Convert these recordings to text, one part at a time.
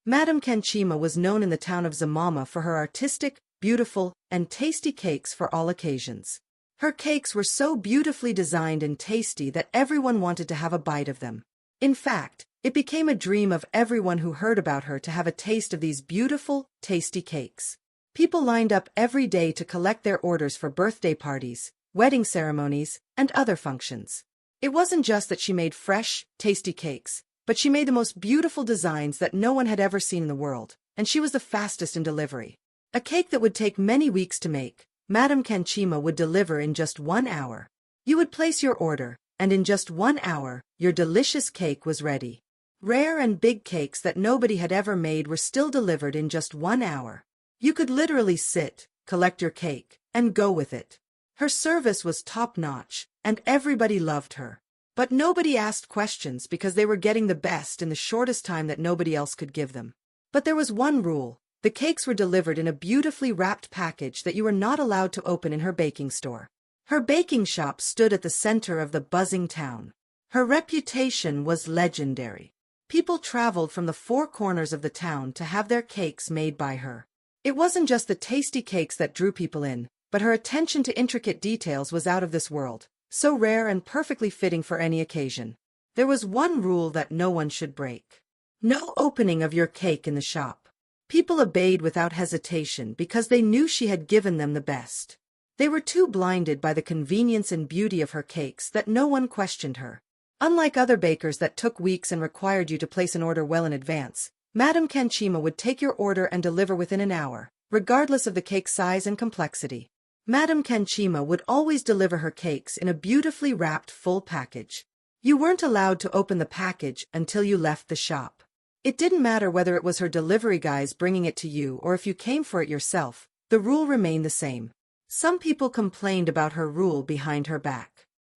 Madame Kanchima was known in the town of Zamama for her artistic, beautiful, and tasty cakes for all occasions. Her cakes were so beautifully designed and tasty that everyone wanted to have a bite of them. In fact, it became a dream of everyone who heard about her to have a taste of these beautiful, tasty cakes. People lined up every day to collect their orders for birthday parties, wedding ceremonies, and other functions. It wasn't just that she made fresh, tasty cakes, but she made the most beautiful designs that no one had ever seen in the world, and she was the fastest in delivery. A cake that would take many weeks to make, Madame Kanchima would deliver in just 1 hour. You would place your order, and in just 1 hour, your delicious cake was ready. Rare and big cakes that nobody had ever made were still delivered in just 1 hour. You could literally sit, collect your cake, and go with it. Her service was top-notch, and everybody loved her. But nobody asked questions because they were getting the best in the shortest time that nobody else could give them. But there was one rule. The cakes were delivered in a beautifully wrapped package that you were not allowed to open in her baking store. Her baking shop stood at the center of the buzzing town. Her reputation was legendary. People traveled from the 4 corners of the town to have their cakes made by her. It wasn't just the tasty cakes that drew people in, but her attention to intricate details was out of this world, so rare and perfectly fitting for any occasion. There was one rule that no one should break. No opening of your cake in the shop. People obeyed without hesitation because they knew she had given them the best. They were too blinded by the convenience and beauty of her cakes that no one questioned her. Unlike other bakers that took weeks and required you to place an order well in advance, Madame Kanchima would take your order and deliver within an hour, regardless of the cake's size and complexity. Madame Kanchima would always deliver her cakes in a beautifully wrapped full package. You weren't allowed to open the package until you left the shop. It didn't matter whether it was her delivery guys bringing it to you or if you came for it yourself, the rule remained the same. Some people complained about her rule behind her back.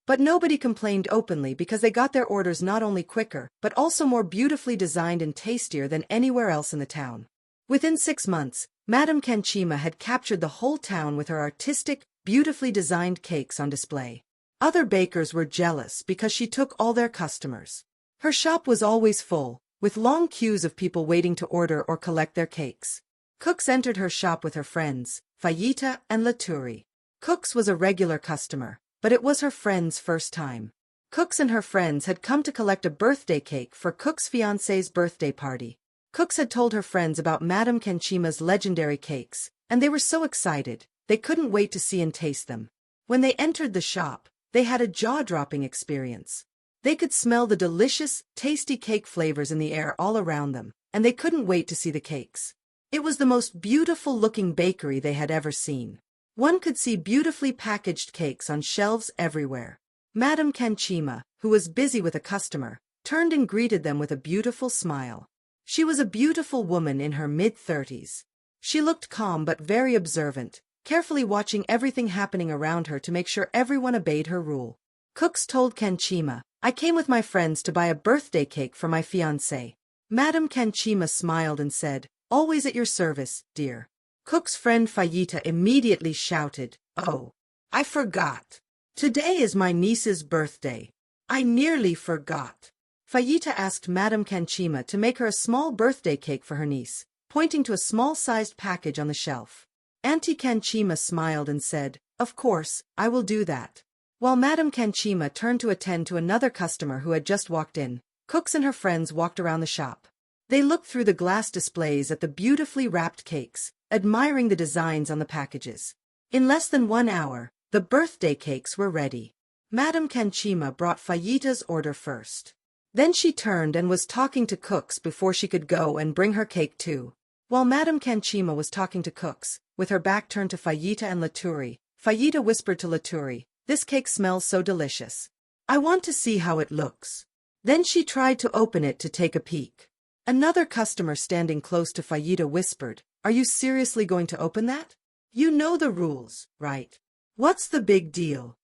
But nobody complained openly because they got their orders not only quicker, but also more beautifully designed and tastier than anywhere else in the town. Within 6 months, Madame Kanchima had captured the whole town with her artistic, beautifully designed cakes on display. Other bakers were jealous because she took all their customers. Her shop was always full, with long queues of people waiting to order or collect their cakes. Cooks entered her shop with her friends, Fayita and Laturi. Cooks was a regular customer, but it was her friend's first time. Cooks and her friends had come to collect a birthday cake for Cook's fiancé's birthday party. Cooks had told her friends about Madame Kanchima's legendary cakes, and they were so excited, they couldn't wait to see and taste them. When they entered the shop, they had a jaw-dropping experience. They could smell the delicious, tasty cake flavors in the air all around them, and they couldn't wait to see the cakes. It was the most beautiful-looking bakery they had ever seen. One could see beautifully packaged cakes on shelves everywhere. Madame Kanchima, who was busy with a customer, turned and greeted them with a beautiful smile. She was a beautiful woman in her mid-30s. She looked calm but very observant, carefully watching everything happening around her to make sure everyone obeyed her rule. Cooks told Kanchima, "I came with my friends to buy a birthday cake for my fiancé." Madame Kanchima smiled and said, "Always at your service, dear." Cook's friend Fayita immediately shouted, "Oh, I forgot. Today is my niece's birthday. I nearly forgot." Fayita asked Madame Kanchima to make her a small birthday cake for her niece, pointing to a small-sized package on the shelf. Auntie Kanchima smiled and said, "Of course, I will do that." While Madame Kanchima turned to attend to another customer who had just walked in, Cooks and her friends walked around the shop. They looked through the glass displays at the beautifully wrapped cakes, admiring the designs on the packages. In less than 1 hour, the birthday cakes were ready. Madame Kanchima brought Fayita's order first. Then she turned and was talking to Cooks before she could go and bring her cake too. While Madame Kanchima was talking to Cooks, with her back turned to Fayita and Laturi, Fayita whispered to Laturi, "This cake smells so delicious. I want to see how it looks." Then she tried to open it to take a peek. Another customer standing close to Fayita whispered, "Are you seriously going to open that? You know the rules, right? What's the big deal?"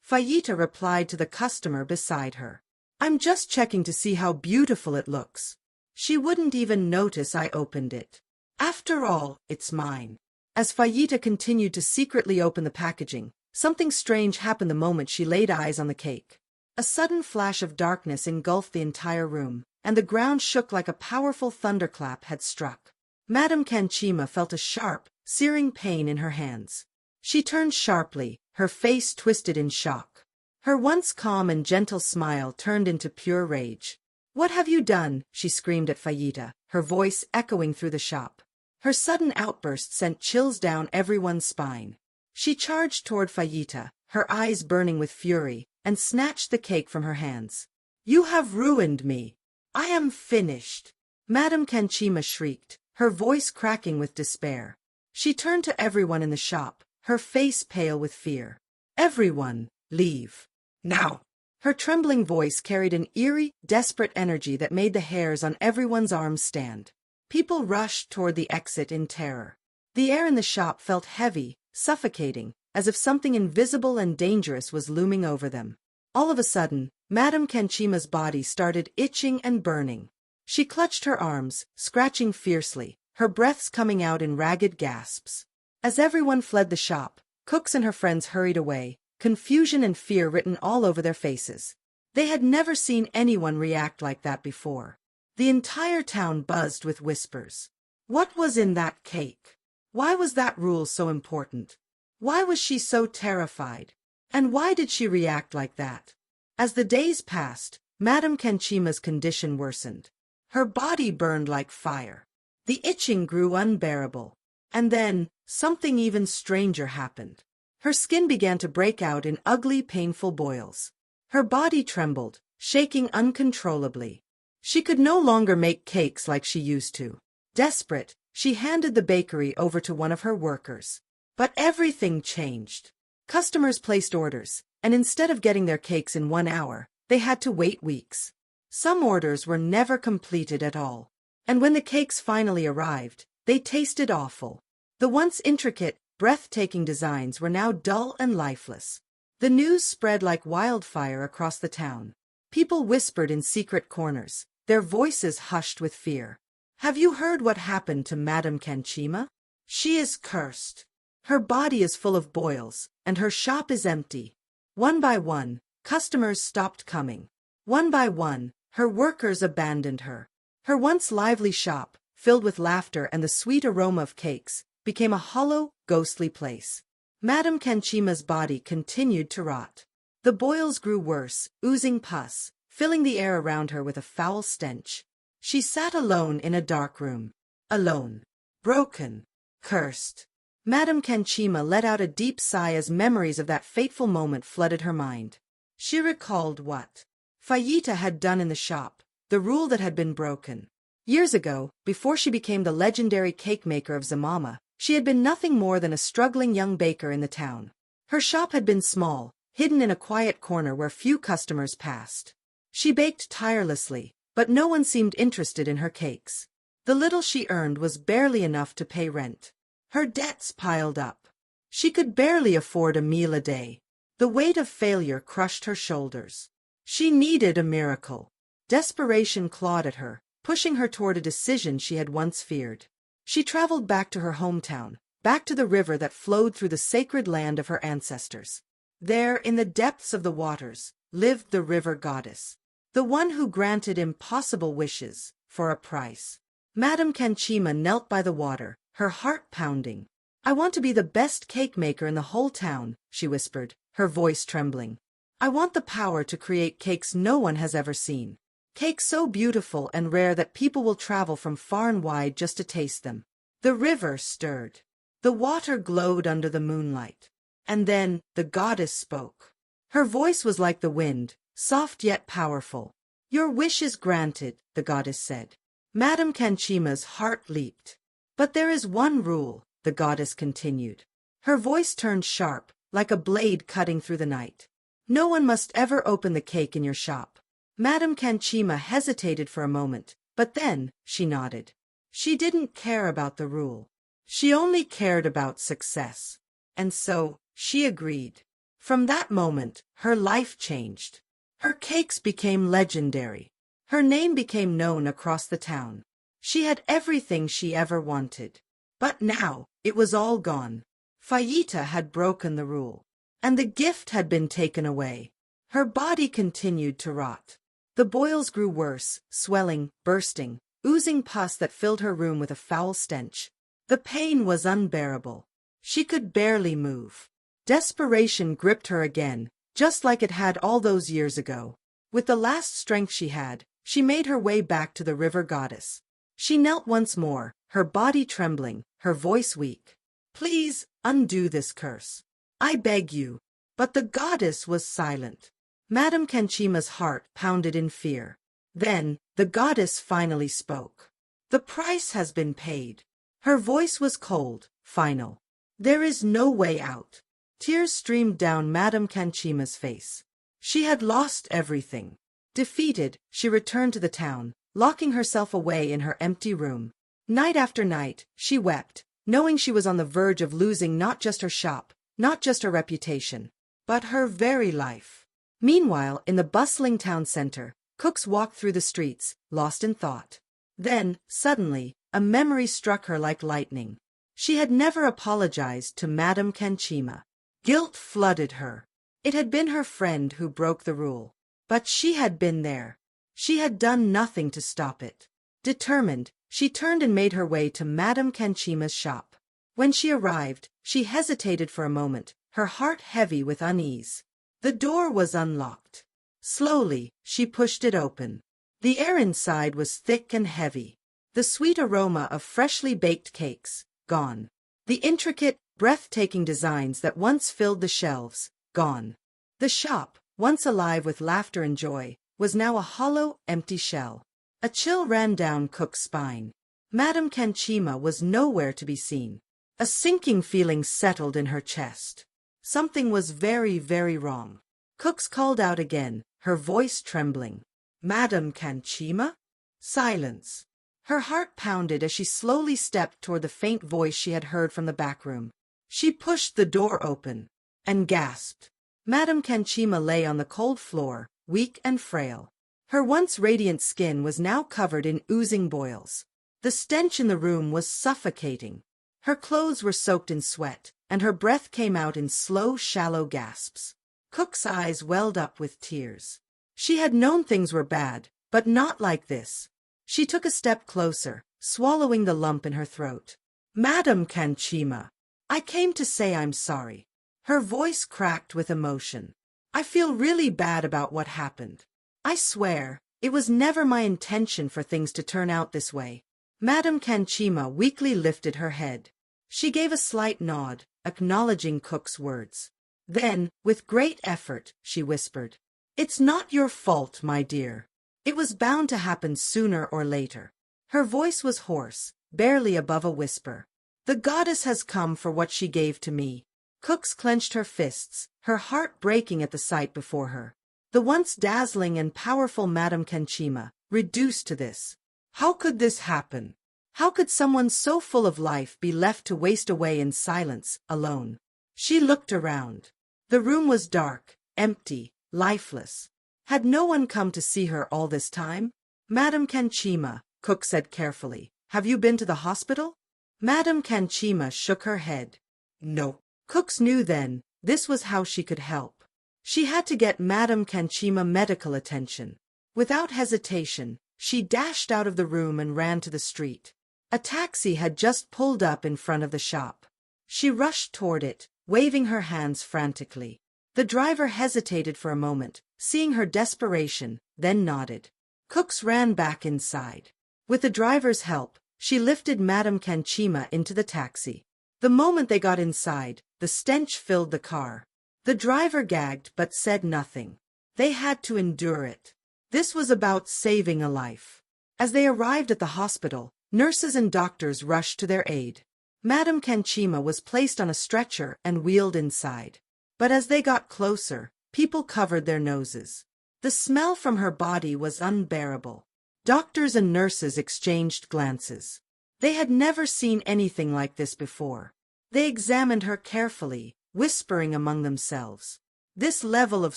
Fayita replied to the customer beside her, "I'm just checking to see how beautiful it looks. She wouldn't even notice I opened it. After all, it's mine." As Fayita continued to secretly open the packaging, something strange happened the moment she laid eyes on the cake. A sudden flash of darkness engulfed the entire room. and the ground shook like a powerful thunderclap had struck. Madame Kanchima felt a sharp, searing pain in her hands. She turned sharply, her face twisted in shock. Her once calm and gentle smile turned into pure rage. "What have you done?" she screamed at Fayita, her voice echoing through the shop. Her sudden outburst sent chills down everyone's spine. She charged toward Fayita, her eyes burning with fury, and snatched the cake from her hands. "You have ruined me! I am finished!" Madame Kanchima shrieked, her voice cracking with despair. She turned to everyone in the shop, her face pale with fear. "Everyone, leave. Now!" Her trembling voice carried an eerie, desperate energy that made the hairs on everyone's arms stand. People rushed toward the exit in terror. The air in the shop felt heavy, suffocating, as if something invisible and dangerous was looming over them. All of a sudden, Madame Kanchima's body started itching and burning. She clutched her arms, scratching fiercely, her breaths coming out in ragged gasps. As everyone fled the shop, cooks and her friends hurried away, confusion and fear written all over their faces. They had never seen anyone react like that before. The entire town buzzed with whispers. What was in that cake? Why was that rule so important? Why was she so terrified? And why did she react like that? As the days passed, Madame Kanchima's condition worsened. Her body burned like fire. The itching grew unbearable. And then, something even stranger happened. Her skin began to break out in ugly, painful boils. Her body trembled, shaking uncontrollably. She could no longer make cakes like she used to. Desperate, she handed the bakery over to one of her workers. But everything changed. Customers placed orders, and instead of getting their cakes in 1 hour, they had to wait weeks. Some orders were never completed at all. And when the cakes finally arrived, they tasted awful. The once intricate, breathtaking designs were now dull and lifeless. The news spread like wildfire across the town. People whispered in secret corners, their voices hushed with fear. "Have you heard what happened to Madame Kanchima? She is cursed. Her body is full of boils, and her shop is empty." One by one, customers stopped coming. One by one, her workers abandoned her. Her once lively shop, filled with laughter and the sweet aroma of cakes, became a hollow, ghostly place. Madame Kanchima's body continued to rot. The boils grew worse, oozing pus, filling the air around her with a foul stench. She sat alone in a dark room. Alone. Broken. Cursed. Madame Kanchima let out a deep sigh as memories of that fateful moment flooded her mind. She recalled what Fayita had done in the shop, the rule that had been broken. Years ago, before she became the legendary cake maker of Zamama, she had been nothing more than a struggling young baker in the town. Her shop had been small, hidden in a quiet corner where few customers passed. She baked tirelessly, but no one seemed interested in her cakes. The little she earned was barely enough to pay rent. Her debts piled up. She could barely afford a meal a day. The weight of failure crushed her shoulders. She needed a miracle. Desperation clawed at her, pushing her toward a decision she had once feared. She traveled back to her hometown, back to the river that flowed through the sacred land of her ancestors. There, in the depths of the waters, lived the river goddess, the one who granted impossible wishes, for a price. Madame Kanchima knelt by the water, her heart pounding. "I want to be the best cake maker in the whole town," she whispered, her voice trembling. "I want the power to create cakes no one has ever seen. Cakes so beautiful and rare that people will travel from far and wide just to taste them." The river stirred. The water glowed under the moonlight. And then the goddess spoke. Her voice was like the wind, soft yet powerful. "Your wish is granted," the goddess said. Madame Kanchima's heart leaped. "But there is one rule," the goddess continued. Her voice turned sharp, like a blade cutting through the night. "No one must ever open the cake in your shop." Madame Kanchima hesitated for a moment, but then she nodded. She didn't care about the rule. She only cared about success. And so, she agreed. From that moment, her life changed. Her cakes became legendary. Her name became known across the town. She had everything she ever wanted. But now, it was all gone. Fayita had broken the rule. And the gift had been taken away. Her body continued to rot. The boils grew worse, swelling, bursting, oozing pus that filled her room with a foul stench. The pain was unbearable. She could barely move. Desperation gripped her again, just like it had all those years ago. With the last strength she had, she made her way back to the river goddess. She knelt once more, her body trembling, her voice weak. "Please, undo this curse. I beg you." But the goddess was silent. Madame Kanchima's heart pounded in fear. Then, the goddess finally spoke. "The price has been paid." Her voice was cold, final. "There is no way out." Tears streamed down Madame Kanchima's face. She had lost everything. Defeated, she returned to the town, locking herself away in her empty room. Night after night, she wept, knowing she was on the verge of losing not just her shop, not just her reputation, but her very life. Meanwhile, in the bustling town center, cooks walked through the streets, lost in thought. Then, suddenly, a memory struck her like lightning. She had never apologized to Madame Kanchima. Guilt flooded her. It had been her friend who broke the rule. But she had been there. She had done nothing to stop it. Determined, she turned and made her way to Madame Kanchima's shop. When she arrived, she hesitated for a moment, her heart heavy with unease. The door was unlocked. Slowly, she pushed it open. The air inside was thick and heavy. The sweet aroma of freshly baked cakes, gone. The intricate, breathtaking designs that once filled the shelves, gone. The shop, once alive with laughter and joy, was now a hollow, empty shell. A chill ran down Cook's spine. Madame Kanchima was nowhere to be seen. A sinking feeling settled in her chest. Something was very, very wrong. Cooks called out again, her voice trembling. "Madame Kanchima?" Silence. Her heart pounded as she slowly stepped toward the faint voice she had heard from the back room. She pushed the door open and gasped. Madame Kanchima lay on the cold floor, weak and frail. Her once radiant skin was now covered in oozing boils. The stench in the room was suffocating. Her clothes were soaked in sweat, and her breath came out in slow, shallow gasps. Cook's eyes welled up with tears. She had known things were bad, but not like this. She took a step closer, swallowing the lump in her throat. "Madame Kanchima, I came to say I'm sorry." Her voice cracked with emotion. "I feel really bad about what happened. I swear, it was never my intention for things to turn out this way." Madame Kanchima weakly lifted her head. She gave a slight nod, acknowledging Cook's words. Then, with great effort, she whispered, "It's not your fault, my dear. It was bound to happen sooner or later." Her voice was hoarse, barely above a whisper. "The goddess has come for what she gave to me." Cooks clenched her fists, her heart breaking at the sight before her. The once dazzling and powerful Madame Kanchima, reduced to this. How could this happen? How could someone so full of life be left to waste away in silence, alone? She looked around. The room was dark, empty, lifeless. Had no one come to see her all this time? "Madame Kanchima," Cook said carefully, "have you been to the hospital?" Madame Kanchima shook her head. "No." Cooks knew then, this was how she could help. She had to get Madame Kanchima medical attention. Without hesitation, she dashed out of the room and ran to the street. A taxi had just pulled up in front of the shop. She rushed toward it, waving her hands frantically. The driver hesitated for a moment, seeing her desperation, then nodded. Cooks ran back inside. With the driver's help, she lifted Madame Kanchima into the taxi. The moment they got inside, the stench filled the car. The driver gagged but said nothing. They had to endure it. This was about saving a life. As they arrived at the hospital, nurses and doctors rushed to their aid. Madame Kanchima was placed on a stretcher and wheeled inside. But as they got closer, people covered their noses. The smell from her body was unbearable. Doctors and nurses exchanged glances. They had never seen anything like this before. They examined her carefully, whispering among themselves. "This level of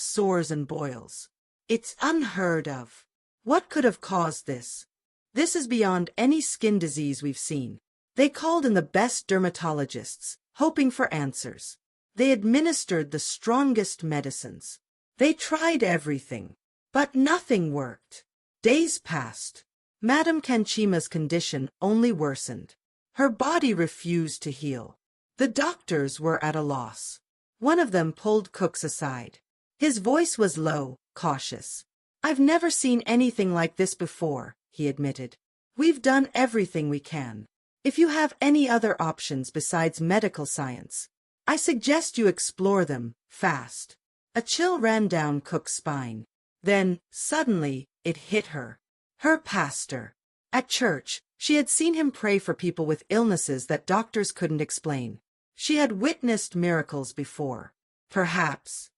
sores and boils. It's unheard of. What could have caused this? This is beyond any skin disease we've seen." They called in the best dermatologists, hoping for answers. They administered the strongest medicines. They tried everything. But nothing worked. Days passed. Madame Kanchima's condition only worsened. Her body refused to heal. The doctors were at a loss. One of them pulled Cooks aside. His voice was low, cautious. "I've never seen anything like this before," he admitted. "We've done everything we can. If you have any other options besides medical science, I suggest you explore them, fast." A chill ran down Cook's spine. Then, suddenly, it hit her. Her pastor. At church, she had seen him pray for people with illnesses that doctors couldn't explain. She had witnessed miracles before. Perhaps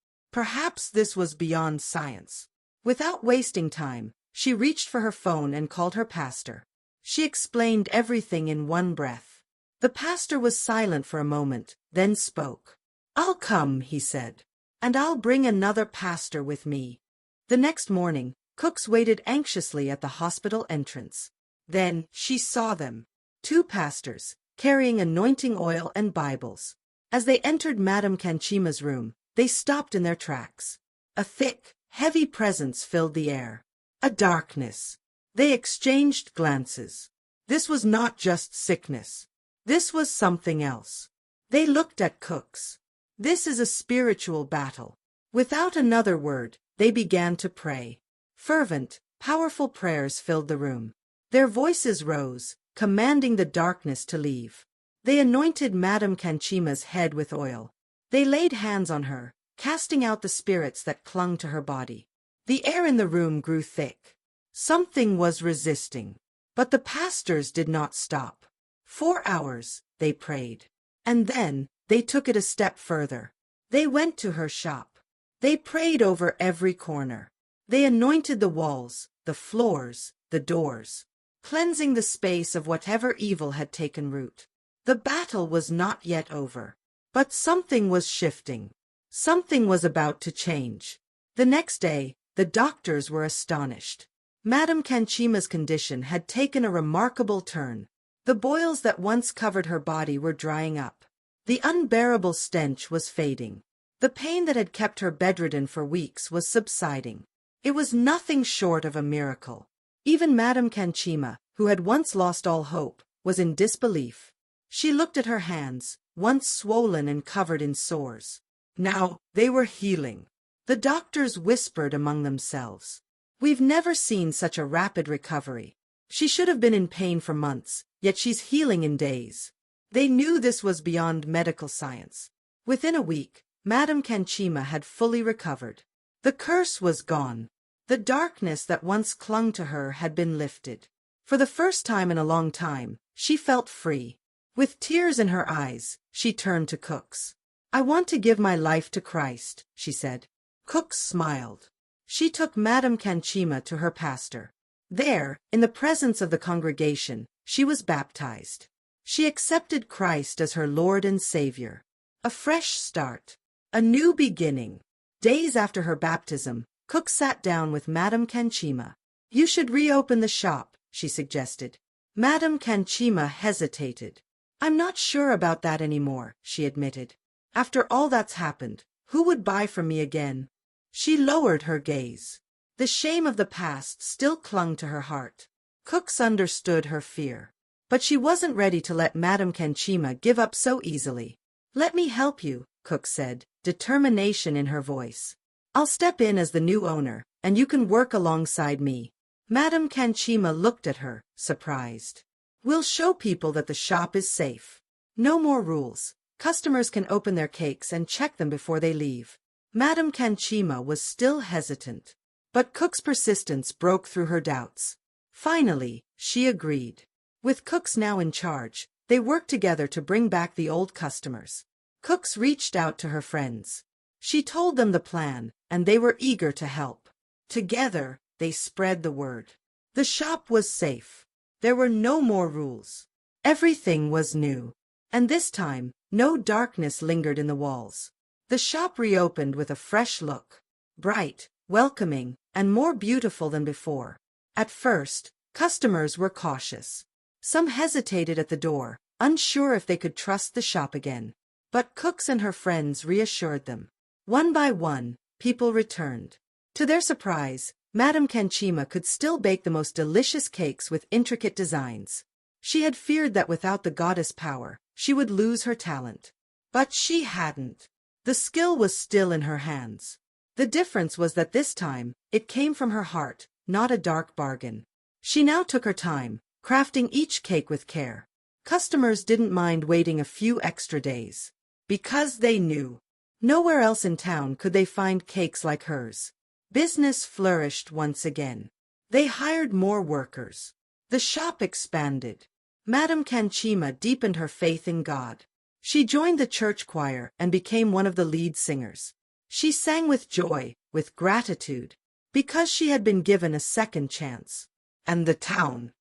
this was beyond science. Without wasting time, she reached for her phone and called her pastor. She explained everything in one breath. The pastor was silent for a moment, then spoke. "I'll come," he said. "And I'll bring another pastor with me." The next morning, Cooks waited anxiously at the hospital entrance. Then she saw them. 2 pastors, carrying anointing oil and Bibles. As they entered Madame Kanchima's room, they stopped in their tracks. A thick, heavy presence filled the air. A darkness. They exchanged glances. This was not just sickness. This was something else. They looked at Cooks. "This is a spiritual battle." Without another word, they began to pray. Fervent, powerful prayers filled the room. Their voices rose, commanding the darkness to leave. They anointed Madame Kanchima's head with oil. They laid hands on her, casting out the spirits that clung to her body. The air in the room grew thick. Something was resisting. But the pastors did not stop. 4 hours, they prayed. And then, they took it a step further. They went to her shop. They prayed over every corner. They anointed the walls, the floors, the doors, cleansing the space of whatever evil had taken root. The battle was not yet over. But something was shifting. Something was about to change. The next day, the doctors were astonished. Madame Kanchima's condition had taken a remarkable turn. The boils that once covered her body were drying up. The unbearable stench was fading. The pain that had kept her bedridden for weeks was subsiding. It was nothing short of a miracle. Even Madame Kanchima, who had once lost all hope, was in disbelief. She looked at her hands, once swollen and covered in sores. Now, they were healing. The doctors whispered among themselves. "We've never seen such a rapid recovery. She should have been in pain for months, yet she's healing in days." They knew this was beyond medical science. Within a week, Madame Kanchima had fully recovered. The curse was gone. The darkness that once clung to her had been lifted. For the first time in a long time, she felt free. With tears in her eyes, she turned to Cooks. "I want to give my life to Christ," she said. Cooks smiled. She took Madame Kanchima to her pastor. There, in the presence of the congregation, she was baptized. She accepted Christ as her Lord and Savior. A fresh start. A new beginning. Days after her baptism, Cook sat down with Madame Kanchima. "You should reopen the shop," she suggested. Madame Kanchima hesitated. "I'm not sure about that anymore," she admitted. "After all that's happened, who would buy from me again?" She lowered her gaze. The shame of the past still clung to her heart. Cooks understood her fear. But she wasn't ready to let Madame Kanchima give up so easily. "Let me help you," Cooks said, determination in her voice. "I'll step in as the new owner, and you can work alongside me." Madame Kanchima looked at her, surprised. "We'll show people that the shop is safe. No more rules. Customers can open their cakes and check them before they leave." Madame Kanchima was still hesitant. But Cook's persistence broke through her doubts. Finally, she agreed. With Cooks now in charge, they worked together to bring back the old customers. Cooks reached out to her friends. She told them the plan, and they were eager to help. Together, they spread the word. The shop was safe. There were no more rules. Everything was new. And this time, no darkness lingered in the walls. The shop reopened with a fresh look. Bright, welcoming, and more beautiful than before. At first, customers were cautious. Some hesitated at the door, unsure if they could trust the shop again. But Cooks and her friends reassured them. One by one, people returned. To their surprise, Madame Kanchima could still bake the most delicious cakes with intricate designs. She had feared that without the goddess power, she would lose her talent. But she hadn't. The skill was still in her hands. The difference was that this time, it came from her heart, not a dark bargain. She now took her time, crafting each cake with care. Customers didn't mind waiting a few extra days. Because they knew. Nowhere else in town could they find cakes like hers. Business flourished once again. They hired more workers. The shop expanded. Madame Kanchima deepened her faith in God. She joined the church choir and became one of the lead singers. She sang with joy, with gratitude, because she had been given a second chance. And the town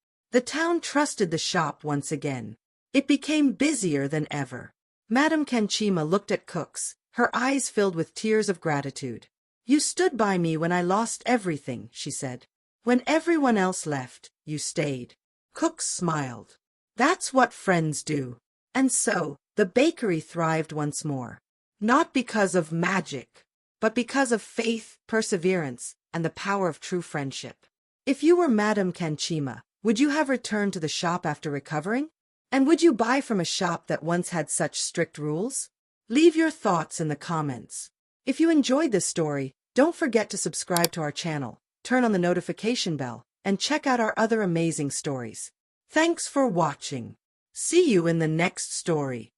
trusted the shop once again. It became busier than ever. Madame Kanchima looked at cooks, her eyes filled with tears of gratitude. "You stood by me when I lost everything," she said. "When everyone else left, you stayed." Cooks smiled. That's what friends do. And so, the bakery thrived once more. Not because of magic, but because of faith, perseverance, and the power of true friendship. If you were Madame Kanchima, would you have returned to the shop after recovering? And would you buy from a shop that once had such strict rules? Leave your thoughts in the comments. If you enjoyed this story, don't forget to subscribe to our channel, turn on the notification bell, and check out our other amazing stories. Thanks for watching. See you in the next story.